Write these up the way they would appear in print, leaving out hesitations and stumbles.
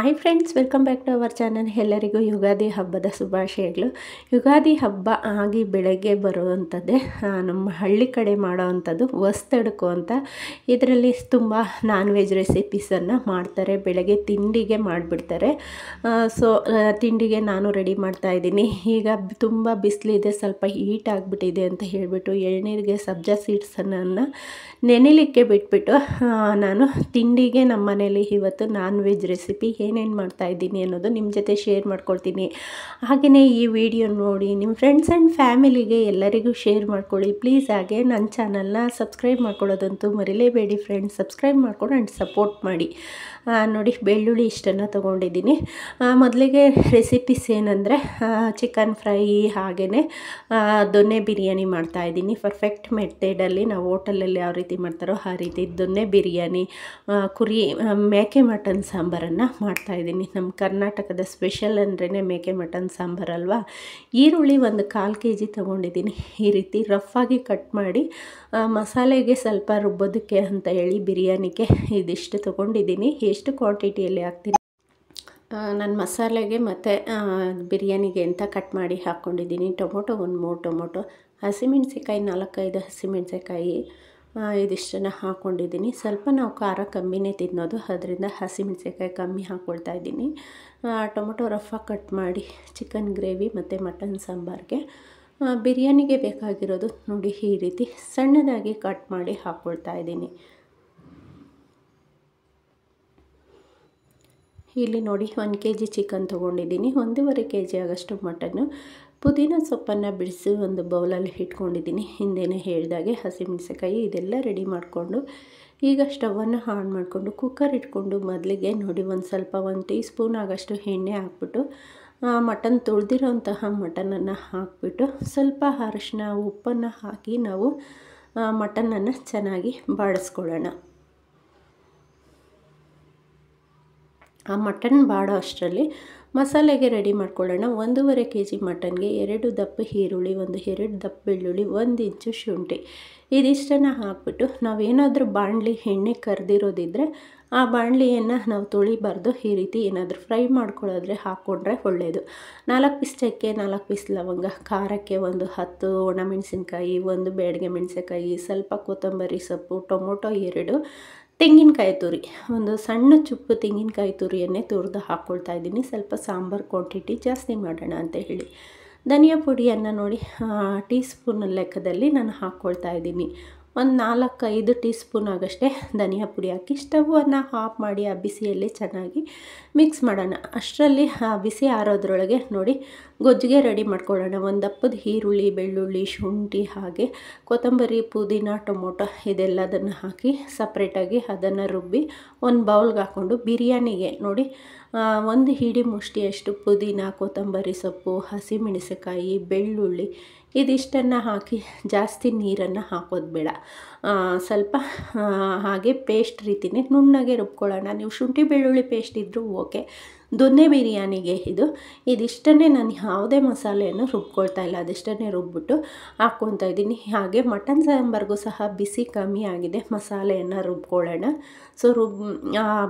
Hi friends, welcome back to our channel. ಎಲ್ಲರಿಗೂ ಯುಗಾದಿ ಹಬ್ಬದ ಶುಭಾಶಯಗಳು. ಯುಗಾದಿ ಹಬ್ಬ ಆಗಿ ಬೆಳಗ್ಗೆ ಬರುವಂಥದ್ದೇ ನಮ್ಮ ಹಳ್ಳಿ ಕಡೆ ಮಾಡೋವಂಥದ್ದು ಹೊಸ್ತಡ್ಕು ಅಂತ. ಇದರಲ್ಲಿ ತುಂಬ ನಾನ್ ವೆಜ್ ರೆಸಿಪೀಸನ್ನು ಮಾಡ್ತಾರೆ. ಬೆಳಗ್ಗೆ ತಿಂಡಿಗೆ ಮಾಡಿಬಿಡ್ತಾರೆ. ತಿಂಡಿಗೆ ನಾನು ರೆಡಿ ಮಾಡ್ತಾಯಿದ್ದೀನಿ. ಈಗ ತುಂಬ ಬಿಸಿಲಿದೆ, ಸ್ವಲ್ಪ ಹೀಟ್ ಆಗಿಬಿಟ್ಟಿದೆ ಅಂತ ಹೇಳಿಬಿಟ್ಟು ಎಳ್ನೀರಿಗೆ ಸಬ್ಜಾ ಸೀಡ್ಸನ್ನು ನೆನೆಲಿಕ್ಕೆ ಬಿಟ್ಬಿಟ್ಟು ನಾನು ತಿಂಡಿಗೆ ನಮ್ಮ ಮನೇಲಿ ಇವತ್ತು ನಾನ್ ವೆಜ್ ರೆಸಿಪಿ ಏನೇನು ಮಾಡ್ತಾಯಿದ್ದೀನಿ ಅನ್ನೋದು ನಿಮ್ಮ ಜೊತೆ ಶೇರ್ ಮಾಡ್ಕೊಳ್ತೀನಿ. ಹಾಗೆಯೇ ಈ ವಿಡಿಯೋ ನೋಡಿ ನಿಮ್ಮ ಫ್ರೆಂಡ್ಸ್ ಆ್ಯಂಡ್ ಫ್ಯಾಮಿಲಿಗೆ ಎಲ್ಲರಿಗೂ ಶೇರ್ ಮಾಡ್ಕೊಳ್ಳಿ ಪ್ಲೀಸ್. ಹಾಗೆ ನನ್ನ ಚಾನಲ್ನ ಸಬ್ಸ್ಕ್ರೈಬ್ ಮಾಡ್ಕೊಳ್ಳೋದಂತೂ ಮರಿಲೇಬೇಡಿ ಫ್ರೆಂಡ್ಸ್. ಸಬ್ಸ್ಕ್ರೈಬ್ ಮಾಡ್ಕೊಂಡು ಆ್ಯಂಡ್ ಸಪೋರ್ಟ್ ಮಾಡಿ. ನೋಡಿ, ಬೆಳ್ಳುಳ್ಳಿ ಇಷ್ಟನ್ನು ತೊಗೊಂಡಿದ್ದೀನಿ. ಮೊದಲಿಗೆ ರೆಸಿಪೀಸ್ ಏನಂದರೆ ಚಿಕನ್ ಫ್ರೈ ಹಾಗೆಯೇ ದೊನ್ನೆ ಬಿರಿಯಾನಿ ಮಾಡ್ತಾಯಿದ್ದೀನಿ. ಪರ್ಫೆಕ್ಟ್ ಮೆಥಡಲ್ಲಿ ನಾವು ಹೋಟೆಲಲ್ಲಿ ಯಾವ ರೀತಿ ಮಾಡ್ತಾರೋ ಆ ರೀತಿ ದೊನ್ನೆ ಬಿರಿಯಾನಿ, ಮೇಕೆ ಮಟನ್ ಸಾಂಬಾರನ್ನು ಮಾಡ್ತಾಯಿದ್ದೀನಿ. ನಮ್ಮ ಕರ್ನಾಟಕದ ಸ್ಪೆಷಲ್ ಅಂದ್ರೇ ಮೇಕೆ ಮಟನ್ ಸಾಂಬಾರಲ್ವಾ. ಈರುಳ್ಳಿ ಒಂದು 1/4 kg ತೊಗೊಂಡಿದ್ದೀನಿ. ಈ ರೀತಿ ರಫಾಗಿ ಕಟ್ ಮಾಡಿ ಮಸಾಲೆಗೆ ಸ್ವಲ್ಪ ರುಬ್ಬೋದಕ್ಕೆ ಅಂತ ಹೇಳಿ ಬಿರಿಯಾನಿಗೆ ಇದಿಷ್ಟು ತೊಗೊಂಡಿದ್ದೀನಿ. ಎಷ್ಟು ಕ್ವಾಂಟಿಟಿಯಲ್ಲಿ ಹಾಕ್ತೀನಿ ನಾನು ಮಸಾಲೆಗೆ ಮತ್ತು ಬಿರಿಯಾನಿಗೆ ಅಂತ ಕಟ್ ಮಾಡಿ ಹಾಕ್ಕೊಂಡಿದ್ದೀನಿ. ಟೊಮೊಟೊ ಒಂದು 3 ಟೊಮೊಟೊ, ಹಸಿಮೆಣ್ಸಿಕಾಯಿ 4-5 ಹಸಿಮೆಣ್ಸಿಕಾಯಿ, ಇದಿಷ್ಟನ್ನು ಹಾಕ್ಕೊಂಡಿದ್ದೀನಿ. ಸ್ವಲ್ಪ ನಾವು ಖಾರ ಕಮ್ಮಿನೇ ತಿನ್ನೋದು, ಅದರಿಂದ ಹಸಿಮೆಣ್ಸಿಕಾಯಿ ಕಮ್ಮಿ ಹಾಕ್ಕೊಳ್ತಾ ಇದ್ದೀನಿ. ಟೊಮೊಟೊ ರಫಾಗಿ ಕಟ್ ಮಾಡಿ ಚಿಕನ್ ಗ್ರೇವಿ ಮತ್ತು ಮಟನ್ ಸಾಂಬಾರಿಗೆ. ಬಿರಿಯಾನಿಗೆ ಬೇಕಾಗಿರೋದು ನೋಡಿ ಈ ರೀತಿ ಸಣ್ಣದಾಗಿ ಕಟ್ ಮಾಡಿ ಹಾಕ್ಕೊಳ್ತಾ ಇದ್ದೀನಿ. ಇಲ್ಲಿ ನೋಡಿ 1 kg ಚಿಕನ್ ತೊಗೊಂಡಿದ್ದೀನಿ, 1.5 kg ಆಗೋಷ್ಟು ಮಟನ್ನು. ಪುದೀನ ಸೊಪ್ಪನ್ನು ಬಿಡಿಸಿ ಒಂದು ಬೌಲಲ್ಲಿ ಇಟ್ಕೊಂಡಿದ್ದೀನಿ. ಹಿಂದೆನೇ ಹೇಳಿದಾಗೆ ಹಸಿಮೆಣಸಿಕಾಯಿ ಇದೆಲ್ಲ ರೆಡಿ ಮಾಡಿಕೊಂಡು ಈಗ ಸ್ಟವನ್ನು ಆನ್ ಮಾಡಿಕೊಂಡು ಕುಕ್ಕರ್ ಇಟ್ಕೊಂಡು ಮೊದಲಿಗೆ ನೋಡಿ ಒಂದು ಟೀ ಸ್ಪೂನ್ ಆಗೋಷ್ಟು ಎಣ್ಣೆ ಹಾಕ್ಬಿಟ್ಟು ಮಟನ್ ತೊಳೆದಿರೋಂತಹ ಮಟನನ್ನು ಹಾಕ್ಬಿಟ್ಟು ಸ್ವಲ್ಪ ಅರಿಶಿನ ಉಪ್ಪನ್ನು ಹಾಕಿ ನಾವು ಮಟನನ್ನು ಚೆನ್ನಾಗಿ ಬಾಡಿಸ್ಕೊಳ್ಳೋಣ. ಆ ಮಟನ್ ಬಾಡೋ ಅಷ್ಟರಲ್ಲಿ ಮಸಾಲೆಗೆ ರೆಡಿ ಮಾಡ್ಕೊಳ್ಳೋಣ. 1.5 kg ಮಟನ್ಗೆ 2 ದಪ್ಪ ಈರುಳ್ಳಿ, 2 ದಪ್ಪ ಬೆಳ್ಳುಳ್ಳಿ, 1 ಇಂಚು ಶುಂಠಿ, ಇದಿಷ್ಟನ್ನು ಹಾಕ್ಬಿಟ್ಟು ನಾವೇನಾದರೂ ಬಾಣಲಿ ಎಣ್ಣೆ ಕರೆದಿರೋದಿದ್ದರೆ ಆ ಬಾಣಲಿಯನ್ನು ನಾವು ತೊಳಿಬಾರ್ದು. ಈ ರೀತಿ ಏನಾದರೂ ಫ್ರೈ ಮಾಡ್ಕೊಳ್ಳೋದ್ರೆ ಹಾಕ್ಕೊಂಡ್ರೆ ಒಳ್ಳೆಯದು. 4 ಪೀಸ್ ಚಕ್ಕೆ, 4 ಪೀಸ್ ಲವಂಗ, ಖಾರಕ್ಕೆ 10 ಒಣಮೆಣಸಿನ್ಕಾಯಿ, 1 ಬ್ಯಾಡಗೆ ಮೆಣಸಿನ್ಕಾಯಿ, ಸ್ವಲ್ಪ ಕೊತ್ತಂಬರಿ ಸೊಪ್ಪು, ಟೊಮೊಟೊ 2, ತೆಂಗಿನಕಾಯಿ ತುರಿ, ಒಂದು ಸಣ್ಣ ಚುಪ್ಪು ತೆಂಗಿನಕಾಯಿ ತುರಿಯನ್ನೇ ತುರಿದು ಹಾಕ್ಕೊಳ್ತಾ ಇದ್ದೀನಿ. ಸ್ವಲ್ಪ ಸಾಂಬಾರು ಕ್ವಾಂಟಿಟಿ ಜಾಸ್ತಿ ಮಾಡೋಣ ಅಂತ ಹೇಳಿ. ಧನಿಯಾ ಪುಡಿಯನ್ನು ನೋಡಿ ಟೀ ಸ್ಪೂನ್ ಲೆಕ್ಕದಲ್ಲಿ ನಾನು ಹಾಕ್ಕೊಳ್ತಾ ಇದ್ದೀನಿ. ಒಂದು 4-5 ಟೀ ಸ್ಪೂನ್ ಆಗಷ್ಟೇ ಧನಿಯಾ ಪುಡಿ ಹಾಕಿ ಸ್ಟವನ್ನು ಆಫ್ ಮಾಡಿ ಆ ಬಿಸಿಯಲ್ಲಿ ಚೆನ್ನಾಗಿ ಮಿಕ್ಸ್ ಮಾಡೋಣ. ಅಷ್ಟರಲ್ಲಿ ಆ ಬಿಸಿ ಆರೋದ್ರೊಳಗೆ ನೋಡಿ ಗೊಜ್ಜಿಗೆ ರೆಡಿ ಮಾಡ್ಕೊಳ್ಳೋಣ. 1 ದಪ್ಪದ ಈರುಳ್ಳಿ, ಬೆಳ್ಳುಳ್ಳಿ, ಶುಂಠಿ ಹಾಗೆ ಕೊತ್ತಂಬರಿ, ಪುದೀನ, ಟೊಮೊಟೊ ಇದೆಲ್ಲದನ್ನು ಹಾಕಿ ಸಪ್ರೇಟಾಗಿ ಅದನ್ನು ರುಬ್ಬಿ ಒಂದು ಬೌಲ್ಗೆ ಹಾಕ್ಕೊಂಡು ಬಿರಿಯಾನಿಗೆ ನೋಡಿ 1 ಹಿಡಿ ಮುಷ್ಟಿಯಷ್ಟು ಪುದೀನ, ಕೊತ್ತಂಬರಿ ಸೊಪ್ಪು, ಹಸಿಮೆಣಸಿಕಾಯಿ, ಬೆಳ್ಳುಳ್ಳಿ ಇದಿಷ್ಟನ್ನು ಹಾಕಿ ಜಾಸ್ತಿ ನೀರನ್ನು ಹಾಕೋದು ಬೇಡ. ಸ್ವಲ್ಪ ಹಾಗೆ ಪೇಸ್ಟ್ ರೀತಿಯೇ ನುಣ್ಣಗೆ ರುಬ್ಕೊಳ್ಳೋಣ. ನೀವು ಶುಂಠಿ ಬೆಳ್ಳುಳ್ಳಿ ಪೇಸ್ಟ್ ಇದ್ದರೂ ಓಕೆ. ದೊನ್ನೆ ಬಿರಿಯಾನಿಗೆ ಇದಿಷ್ಟನ್ನೇ ನಾನು ಯಾವುದೇ ಮಸಾಲೆಯನ್ನು ರುಬ್ಕೊಳ್ತಾ ಇಲ್ಲ, ಅದಷ್ಟನ್ನೇ ರುಬ್ಬಿಟ್ಟು ಹಾಕ್ಕೊತಾ ಇದ್ದೀನಿ. ಹಾಗೆ ಮಟನ್ ಸಾಂಬಾರಿಗೂ ಸಹ ಬಿಸಿ ಕಮ್ಮಿ ಆಗಿದೆ, ಮಸಾಲೆಯನ್ನು ರುಬ್ಕೊಳ್ಳೋಣ.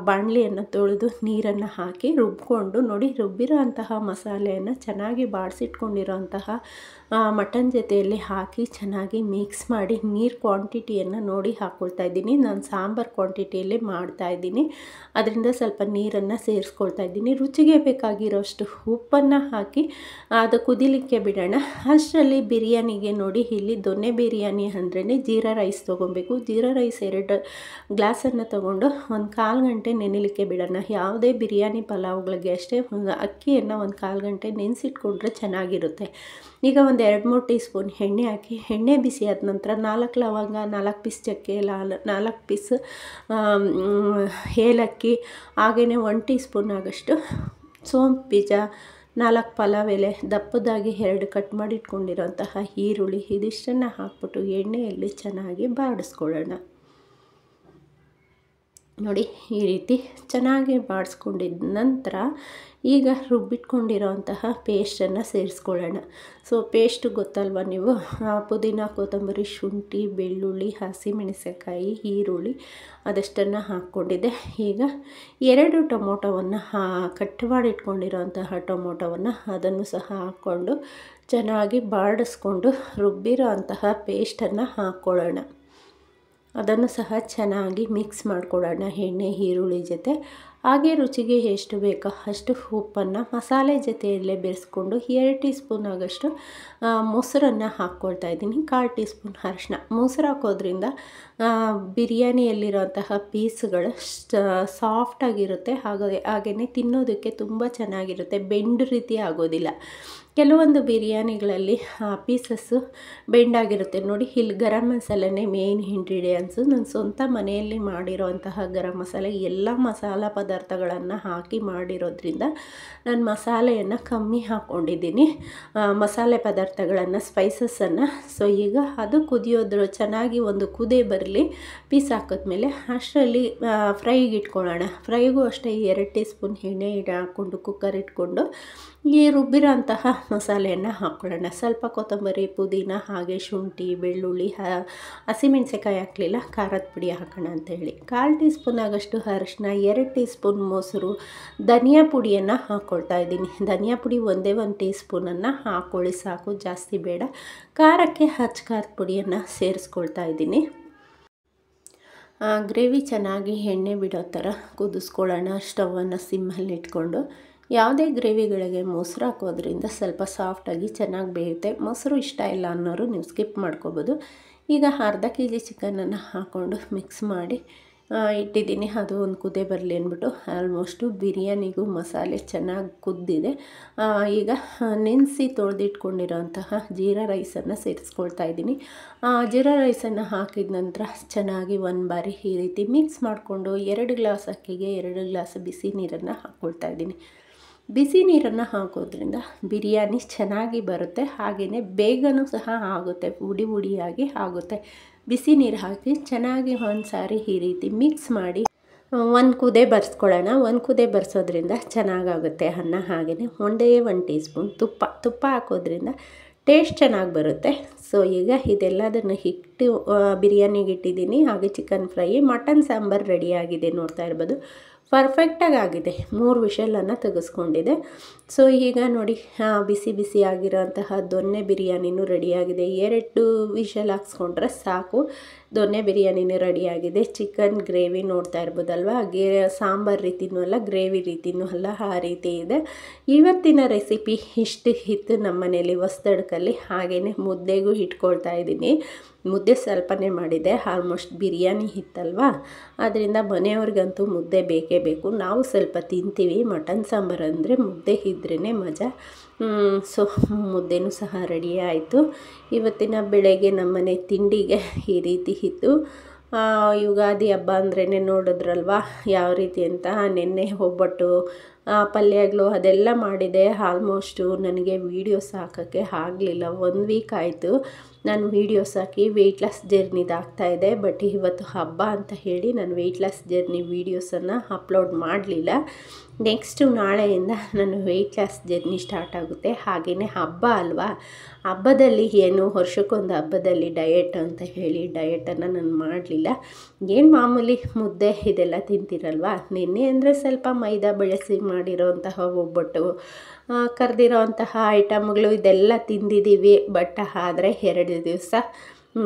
ಬಾಣಲಿಯನ್ನು ತೊಳೆದು ನೀರನ್ನು ಹಾಕಿ ರುಬ್ಕೊಂಡು ನೋಡಿ ರುಬ್ಬಿರೋ ಅಂತಹ ಮಸಾಲೆಯನ್ನು ಚೆನ್ನಾಗಿ ಬಾಡಿಸಿಟ್ಕೊಂಡಿರೋಂತಹ ಮಟನ್ ಜೊತೆಯಲ್ಲಿ ಹಾಕಿ ಚೆನ್ನಾಗಿ ಮಿಕ್ಸ್ ಮಾಡಿ ನೀರು ಕ್ವಾಂಟಿಟಿಯನ್ನು ನೋಡಿ ಹಾಕ್ಕೊಳ್ತಾ ಇದ್ದೀನಿ. ನಾನು ಸಾಂಬಾರು ಕ್ವಾಂಟಿಟಿಯಲ್ಲಿ ಮಾಡ್ತಾಯಿದ್ದೀನಿ, ಅದರಿಂದ ಸ್ವಲ್ಪ ನೀರನ್ನು ಸೇರಿಸ್ಕೊಳ್ತಾ ಇದ್ದೀನಿ. ರುಚಿಗೆ ಬೇಕಾಗಿರೋಷ್ಟು ಉಪ್ಪನ್ನು ಹಾಕಿ ಅದು ಕುದಿಲಿಕ್ಕೆ ಬಿಡೋಣ. ಅಷ್ಟರಲ್ಲಿ ಬಿರಿಯಾನಿಗೆ ನೋಡಿ ಇಲ್ಲಿ ದೊನ್ನೆ ಬಿರಿಯಾನಿ ಅಂದ್ರೇ ಜೀರಾ ರೈಸ್ ತೊಗೊಬೇಕು. ಜೀರಾ ರೈಸ್ 2 ಗ್ಲಾಸನ್ನು ತೊಗೊಂಡು 1/4 ಗಂಟೆ ನೆನೆಲಿಕ್ಕೆ ಬಿಡೋಣ. ಯಾವುದೇ ಬಿರಿಯಾನಿ ಪಲಾವ್ಗಳಿಗೆ ಅಷ್ಟೇ ಅಕ್ಕಿಯನ್ನು 1/4 ಗಂಟೆ ನೆನೆಸಿಟ್ಕೊಂಡ್ರೆ ಚೆನ್ನಾಗಿರುತ್ತೆ. ಈಗ 1-2-3 ಟೀ ಸ್ಪೂನ್ ಎಣ್ಣೆ ಹಾಕಿ ಎಣ್ಣೆ ಬಿಸಿ ಆದ ನಂತರ 4 ಲವಂಗ, 4 ಪೀಸ್ ಚಕ್ಕೆ, 4 ಪೀಸ್ ಏಲಕ್ಕಿ, ಹಾಗೆಯೇ 1 ಟೀ ಸ್ಪೂನ್ ಆಗೋಷ್ಟು ಸೋಂಪು ಬೀಜ, 4 ಪಲಾವ್ ಎಲೆ, ದಪ್ಪದಾಗಿ 2 ಕಟ್ ಮಾಡಿ ಇಟ್ಕೊಂಡಿರೋಂತಹ ಈರುಳ್ಳಿ ಇದಿಷ್ಟನ್ನು ಹಾಕ್ಬಿಟ್ಟು ಎಣ್ಣೆಯಲ್ಲಿ ಚೆನ್ನಾಗಿ ಬಾಡಿಸ್ಕೊಳ್ಳೋಣ. ನೋಡಿ ಈ ರೀತಿ ಚೆನ್ನಾಗಿ ಬಾಡಿಸ್ಕೊಂಡಿದ್ದ ನಂತರ ಈಗ ರುಬ್ಬಿಟ್ಕೊಂಡಿರೋಂತಹ ಪೇಸ್ಟನ್ನು ಸೇರಿಸ್ಕೊಳ್ಳೋಣ. ಸೊ ಪೇಸ್ಟ್ ಗೊತ್ತಲ್ವ ನೀವು, ಪುದೀನ, ಕೊತ್ತಂಬರಿ, ಶುಂಠಿ, ಬೆಳ್ಳುಳ್ಳಿ, ಹಸಿಮೆಣಸಿನಕಾಯಿ, ಈರುಳ್ಳಿ ಅದಷ್ಟನ್ನು ಹಾಕ್ಕೊಂಡಿದ್ದೆ. ಈಗ 2 ಟೊಮೊಟೊವನ್ನು ಕಟ್ ಮಾಡಿ ಇಟ್ಕೊಂಡಿರೋಂತಹ ಟೊಮೊಟೊವನ್ನು ಅದನ್ನು ಸಹ ಹಾಕ್ಕೊಂಡು ಚೆನ್ನಾಗಿ ಬಾಡಿಸ್ಕೊಂಡು ರುಬ್ಬಿರೋ ಅಂತಹ ಪೇಸ್ಟನ್ನು ಹಾಕ್ಕೊಳ್ಳೋಣ. ಅದನ್ನು ಸಹ ಚೆನ್ನಾಗಿ ಮಿಕ್ಸ್ ಮಾಡ್ಕೊಳ್ಳೋಣ ಎಣ್ಣೆ ಈರುಳ್ಳಿ ಜೊತೆ. ಹಾಗೆ ರುಚಿಗೆ ಎಷ್ಟು ಬೇಕೋ ಅಷ್ಟು ಉಪ್ಪನ್ನು ಮಸಾಲೆ ಜೊತೆಯಲ್ಲೇ ಬೆರೆಸ್ಕೊಂಡು 2 ಟೀ ಸ್ಪೂನ್ ಆಗೋಷ್ಟು ಮೊಸರನ್ನು ಹಾಕ್ಕೊಳ್ತಾ ಇದ್ದೀನಿ. 1/4 ಟೀ ಸ್ಪೂನ್ ಅರಿಶಿನ. ಮೊಸರು ಹಾಕೋದ್ರಿಂದ ಬಿರಿಯಾನಿಯಲ್ಲಿರೋಂತಹ ಪೀಸ್ಗಳು ಸಾಫ್ಟಾಗಿರುತ್ತೆ, ಹಾಗೆಯೇ ತಿನ್ನೋದಕ್ಕೆ ತುಂಬ ಚೆನ್ನಾಗಿರುತ್ತೆ, ಬೆಂಡ್ ರೀತಿ ಆಗೋದಿಲ್ಲ. ಕೆಲವೊಂದು ಬಿರಿಯಾನಿಗಳಲ್ಲಿ ಪೀಸಸ್ಸು ಬೆಂಡಾಗಿರುತ್ತೆ. ನೋಡಿ ಇಲ್ಲಿ ಗರಂ ಮಸಾಲನೇ ಮೇನ್ ಇಂಗ್ರೀಡಿಯೆಂಟ್ಸು. ನನ್ನ ಸ್ವಂತ ಮನೆಯಲ್ಲಿ ಮಾಡಿರೋಂತಹ ಗರಂ ಮಸಾಲೆ ಎಲ್ಲ ಮಸಾಲ ಪದಾರ್ಥಗಳನ್ನು ಹಾಕಿ ಮಾಡಿರೋದ್ರಿಂದ ನಾನು ಮಸಾಲೆಯನ್ನು ಕಮ್ಮಿ ಹಾಕ್ಕೊಂಡಿದ್ದೀನಿ, ಮಸಾಲೆ ಪದಾರ್ಥಗಳನ್ನು, ಸ್ಪೈಸಸನ್ನು. ಸೊ ಈಗ ಅದು ಕುದಿಯೋದ್ರ ಚೆನ್ನಾಗಿ ಒಂದು ಕುದಿ ಬರಲಿ. ಪೀಸ್ ಹಾಕಿದ್ಮೇಲೆ ಅಷ್ಟರಲ್ಲಿ ಫ್ರೈಗೆ ಇಟ್ಕೊಳ್ಳೋಣ. ಫ್ರೈಗೂ ಅಷ್ಟೇ 2 ಟೀ ಸ್ಪೂನ್ ಎಣ್ಣೆ ಹಾಕ್ಕೊಂಡು ಕುಕ್ಕರ್ ಇಟ್ಕೊಂಡು ಈ ರುಬ್ಬಿರೋ ಅಂತಹ ಮಸಾಲೆಯನ್ನು ಹಾಕ್ಕೊಳ್ಳೋಣ. ಸ್ವಲ್ಪ ಕೊತ್ತಂಬರಿ, ಪುದೀನ, ಹಾಗೆ ಶುಂಠಿ, ಬೆಳ್ಳುಳ್ಳಿ, ಹಸಿಮೆಣಸಿನಕಾಯಿ ಹಾಕಲಿಲ್ಲ, ಖಾರದ ಪುಡಿ ಹಾಕೋಣ ಅಂತೇಳಿ. 1/4 ಟೀ ಸ್ಪೂನ್ ಆಗೋಷ್ಟು ಅರಿಶಿನ, 2 ಟೀ ಸ್ಪೂನ್ ಮೊಸರು, ಧನಿಯಾ ಪುಡಿಯನ್ನು ಹಾಕ್ಕೊಳ್ತಾ ಇದ್ದೀನಿ. ಧನಿಯಾ ಪುಡಿ 1 ಟೀ ಸ್ಪೂನನ್ನು ಹಾಕ್ಕೊಳ್ಳಿ ಸಾಕು, ಜಾಸ್ತಿ ಬೇಡ. ಖಾರಕ್ಕೆ ಖಾರದ ಪುಡಿಯನ್ನು ಸೇರಿಸ್ಕೊಳ್ತಾ ಇದ್ದೀನಿ. ಗ್ರೇವಿ ಚೆನ್ನಾಗಿ ಎಣ್ಣೆ ಬಿಡೋ ಥರ ಕುದಿಸ್ಕೊಳ್ಳೋಣ. ಸ್ಟವನ್ನು ಸಿಮ್ಮಲ್ಲಿ ಇಟ್ಕೊಂಡು. ಯಾವುದೇ ಗ್ರೇವಿಗಳಿಗೆ ಮೊಸರು ಹಾಕೋದ್ರಿಂದ ಸ್ವಲ್ಪ ಸಾಫ್ಟಾಗಿ ಚೆನ್ನಾಗಿ ಬೇಯುತ್ತೆ. ಮೊಸರು ಇಷ್ಟ ಇಲ್ಲ ಅನ್ನೋರು ನೀವು ಸ್ಕಿಪ್ ಮಾಡ್ಕೋಬೋದು. ಈಗ ಅರ್ಧ kg ಚಿಕನನ್ನು ಹಾಕ್ಕೊಂಡು ಮಿಕ್ಸ್ ಮಾಡಿ ಇಟ್ಟಿದ್ದೀನಿ. ಅದು ಒಂದು ಕುದಿ ಬರಲಿ ಅಂದ್ಬಿಟ್ಟು. ಆಲ್ಮೋಸ್ಟು ಬಿರಿಯಾನಿಗೂ ಮಸಾಲೆ ಚೆನ್ನಾಗಿ ಕುದ್ದಿದೆ. ಈಗ ನೆನೆಸಿ ತೊಳೆದಿಟ್ಕೊಂಡಿರೋಂತಹ ಜೀರಾ ರೈಸನ್ನು ಸೇರಿಸ್ಕೊಳ್ತಾ ಇದ್ದೀನಿ. ಜೀರಾ ರೈಸನ್ನು ಹಾಕಿದ ನಂತರ ಚೆನ್ನಾಗಿ ಒಂದು ಬಾರಿ ಈ ರೀತಿ ಮಿಕ್ಸ್ ಮಾಡಿಕೊಂಡು 2 ಗ್ಲಾಸ್ ಅಕ್ಕಿಗೆ 2 ಗ್ಲಾಸ್ ಬಿಸಿ ನೀರನ್ನು ಹಾಕ್ಕೊಳ್ತಾ ಇದ್ದೀನಿ. ಬಿಸಿ ನೀರನ್ನು ಹಾಕೋದ್ರಿಂದ ಬಿರಿಯಾನಿ ಚೆನ್ನಾಗಿ ಬರುತ್ತೆ, ಹಾಗೆಯೇ ಬೇಗನೂ ಸಹ ಆಗುತ್ತೆ, ಉಡಿಯಾಗಿ ಆಗುತ್ತೆ. ಬಿಸಿ ನೀರು ಹಾಕಿ ಚೆನ್ನಾಗಿ ಒಂದು ಸಾರಿ ಈ ರೀತಿ ಮಿಕ್ಸ್ ಮಾಡಿ ಒಂದು ಕುದಿ ಬರ್ಸ್ಕೊಳ್ಳೋಣ. ಒಂದು ಕುದಿ ಬರ್ಸೋದ್ರಿಂದ ಚೆನ್ನಾಗಾಗುತ್ತೆ ಅನ್ನ. ಹಾಗೆಯೇ 1 ಟೀ ಸ್ಪೂನ್ ತುಪ್ಪ ಹಾಕೋದ್ರಿಂದ ಟೇಸ್ಟ್ ಚೆನ್ನಾಗಿ ಬರುತ್ತೆ. ಸೊ ಈಗ ಇದೆಲ್ಲದನ್ನು ಇಟ್ಟು ಬಿರಿಯಾನಿಗೆ ಇಟ್ಟಿದ್ದೀನಿ. ಹಾಗೆ ಚಿಕನ್ ಫ್ರೈ, ಮಟನ್ ಸಾಂಬಾರು ರೆಡಿಯಾಗಿದೆ, ನೋಡ್ತಾ ಇರ್ಬೋದು. ಪರ್ಫೆಕ್ಟಾಗಿ ಆಗಿದೆ. 3 ವಿಷಲನ್ನು ತೆಗೆಸ್ಕೊಂಡಿದೆ. ಸೊ ಈಗ ನೋಡಿ ಬಿಸಿ ಆಗಿರೋಂತಹ ದೊನ್ನೆ ಬಿರಿಯಾನಿನೂ ರೆಡಿಯಾಗಿದೆ. 2 ವಿಷಲ್ ಹಾಕ್ಸ್ಕೊಂಡ್ರೆ ಸಾಕು, ದೊನ್ನೆ ಬಿರಿಯಾನಿನೂ ರೆಡಿಯಾಗಿದೆ. ಚಿಕನ್ ಗ್ರೇವಿ ನೋಡ್ತಾ ಇರ್ಬೋದಲ್ವ, ಸಾಂಬಾರು ರೀತಿಯೂ ಅಲ್ಲ, ಗ್ರೇವಿ ರೀತಿಯೂ ಅಲ್ಲ, ಆ ರೀತಿ ಇದೆ. ಇವತ್ತಿನ ರೆಸಿಪಿ ಇಷ್ಟು ಇತ್ತು ನಮ್ಮ ಮನೇಲಿ ಹೊಸದಡ್ಕಲ್ಲಿ. ಹಾಗೆಯೇ ಮುದ್ದೆಗೂ ಇಟ್ಕೊಳ್ತಾ ಇದ್ದೀನಿ. ಮುದ್ದೆ ಸ್ವಲ್ಪನೇ ಮಾಡಿದೆ, ಆಲ್ಮೋಸ್ಟ್ ಬಿರಿಯಾನಿ ಇತ್ತಲ್ವ, ಅದರಿಂದ ಮನೆಯವ್ರಿಗಂತೂ ಮುದ್ದೆ ಬೇಕೇ ಬೇಕು. ನಾವು ಸ್ವಲ್ಪ ತಿಂತೀವಿ. ಮಟನ್ ಸಾಂಬಾರು ಅಂದರೆ ಮುದ್ದೆ ಇದ್ರೇ ಮಜಾ. ಸೊ ಮುದ್ದೆನೂ ಸಹ ರೆಡಿ ಆಯಿತು. ಇವತ್ತಿನ ಬೆಳಗ್ಗೆ ನಮ್ಮನೆ ತಿಂಡಿಗೆ ಈ ರೀತಿ ಇತ್ತು. ಯುಗಾದಿ ಹಬ್ಬ ಅಂದ್ರೇ ನೋಡಿದ್ರಲ್ವ ಯಾವ ರೀತಿ ಅಂತ. ನೆನ್ನೆ ಒಬ್ಬಟ್ಟು, ಪಲ್ಯಗಳು ಅದೆಲ್ಲ ಮಾಡಿದೆ. ಆಲ್ಮೋಸ್ಟು ನನಗೆ ವೀಡಿಯೋಸ್ ಹಾಕೋಕ್ಕೆ ಆಗಲಿಲ್ಲ. 1 ವೀಕ್ ಆಯಿತು ನಾನು ವೀಡಿಯೋಸ್ ಹಾಕಿ. ವೆಯ್ಟ್ ಲಾಸ್ ಜರ್ನಿದು ಆಗ್ತಾಯಿದೆ. ಬಟ್ ಇವತ್ತು ಹಬ್ಬ ಅಂತ ಹೇಳಿ ನಾನು ವೆಯ್ಟ್ ಲಾಸ್ ಜರ್ನಿ ವೀಡಿಯೋಸನ್ನು ಅಪ್ಲೋಡ್ ಮಾಡಲಿಲ್ಲ. ನೆಕ್ಸ್ಟು ನಾಳೆಯಿಂದ ನಾನು ವೆಯ್ಟ್ ಲಾಸ್ ಜರ್ನಿ ಸ್ಟಾರ್ಟ್ ಆಗುತ್ತೆ. ಹಾಗೆಯೇ ಹಬ್ಬ ಅಲ್ವಾ, ಹಬ್ಬದಲ್ಲಿ ಏನು ವರ್ಷಕ್ಕೊಂದು ಹಬ್ಬದಲ್ಲಿ ಡಯಟ್ ಅಂತ ಹೇಳಿ ಡಯಟನ್ನು ನಾನು ಮಾಡಲಿಲ್ಲ. ಏನು ಮಾಮೂಲಿ ಮುದ್ದೆ ಇದೆಲ್ಲ ತಿಂತೀರಲ್ವ. ನಿನ್ನೆ ಅಂದರೆ ಸ್ವಲ್ಪ ಮೈದಾ ಬಳಸಿ ಮಾಡಿರೋಂತಹ ಒಬ್ಬಟ್ಟು, ಕರೆದಿರೋಂತಹ ಐಟಮ್ಗಳು ಇದೆಲ್ಲ ತಿಂದಿದ್ದೀವಿ. ಬಟ್ ಆದರೆ 2 ದಿವಸ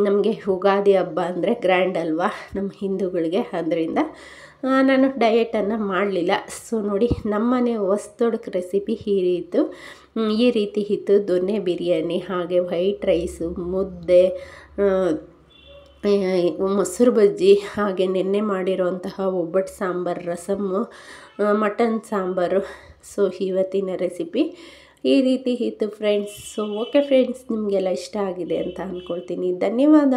ನಮಗೆ ಯುಗಾದಿ ಹಬ್ಬ ಅಂದರೆ ಗ್ರ್ಯಾಂಡ್ ಅಲ್ವಾ ನಮ್ಮ ಹಿಂದೂಗಳಿಗೆ, ಅದರಿಂದ ನಾನು ಡಯಟನ್ನು ಮಾಡಲಿಲ್ಲ. ಸೊ ನೋಡಿ ನಮ್ಮನೆ ಹೊಸದೊಡ್ಕ ರೆಸಿಪಿ ಈ ರೀತಿ ಇತ್ತು. ದೊನ್ನೆ ಬಿರಿಯಾನಿ, ಹಾಗೆ ವೈಟ್ ರೈಸು, ಮುದ್ದೆ, ಮೊಸರು ಬಜ್ಜಿ, ಹಾಗೆ ನೆನ್ನೆ ಮಾಡಿರೋಂತಹ ಒಬ್ಬಟ್ಟು ಸಾಂಬಾರು, ರಸಮ್ಮು, ಮಟನ್ ಸಾಂಬಾರು. ಸೊ ಇವತ್ತಿನ ರೆಸಿಪಿ ಈ ರೀತಿ ಇತ್ತು ಫ್ರೆಂಡ್ಸ್. ಸೊ ಓಕೆ ಫ್ರೆಂಡ್ಸ್, ನಿಮಗೆಲ್ಲ ಇಷ್ಟ ಆಗಿದೆ ಅಂತ ಅಂದ್ಕೊಳ್ತೀನಿ. ಧನ್ಯವಾದ.